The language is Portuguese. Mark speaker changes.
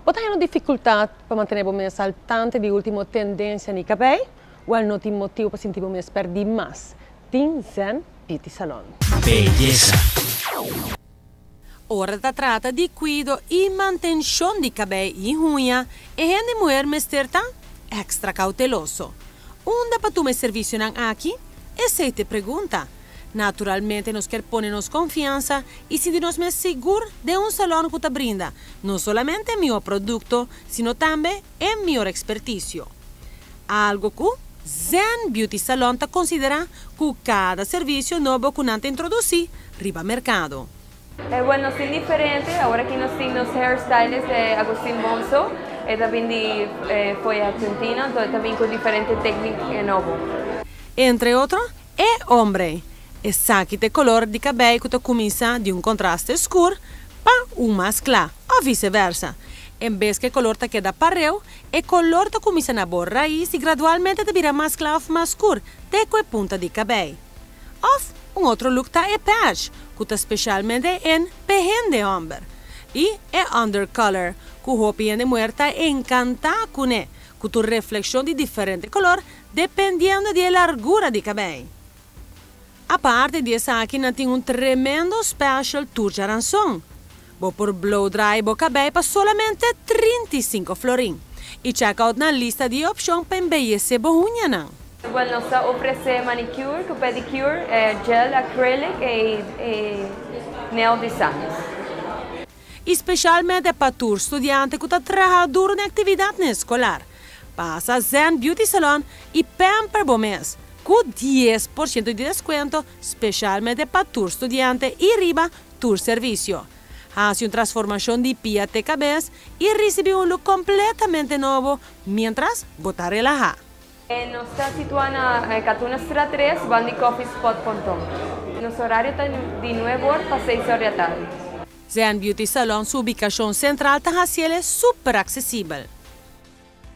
Speaker 1: Você tem dificuldade para manter o saltante de última tendência no cabelo? Ou não tem motivo para sentir o perder mais? Tem Zen Beauty Salon.
Speaker 2: Belleza.
Speaker 3: Ora da trata di cuido e manutenção de cabelo e unha e a mulher me está extra cauteloso. Onde para tu me serviço não aqui? E se te pergunta, naturalmente nos quer ponernos confiança e sentirnos mais seguros de salão que te brinda não somente meu produto, sino também o meu expertício. Algo que Zen Beauty Salon te considera que cada serviço novo que não te introduzir riba mercado.
Speaker 4: Bueno, sí diferente, ahora aquí nos tienen los hairstyles de Agustín Bonzo, también fue argentino, entonces también con diferentes técnicas nuevas.
Speaker 3: Entre outros, é homem. E saque de color de cabelo que começa de contraste escuro para mais claro, ou vice-versa. Em vez que o color te queda pareu, o color te começa na boa raiz e gradualmente te vira mais claro ou mais escuro, de com a ponta de cabelo. Ou outro look é patch, que está especialmente em perren de homem. E é undercolor, que o roupa de mulher está encantada com ele, com a reflexão de diferente color, dependendo da largura de cabelo. A parte disso aqui não tem tremendo special tour de aranção. Vou por blow dry o cabelo para solamente 35 florin. E check out na lista de opções para embellecer a unha não.
Speaker 4: Bueno, nos ofrece manicure, pedicure, gel acrylic e nail designs.
Speaker 3: Especialmente para o estudante que está trabalhando na atividade escolar. Passa Zen Beauty Salon e pamper o mês, com 10% de desconto, especialmente para o estudante e riba o serviço. Faz uma transformação de pia até cabeça e recebe look completamente novo, mientras você relaxa.
Speaker 4: Nos está situada na Catuna Estrada 3, bandicoffeespot.com. Nosso horário está de 9 horas para 6 horas da tarde.
Speaker 3: Zen Beauty Salon, sua ubicação central está super acessível.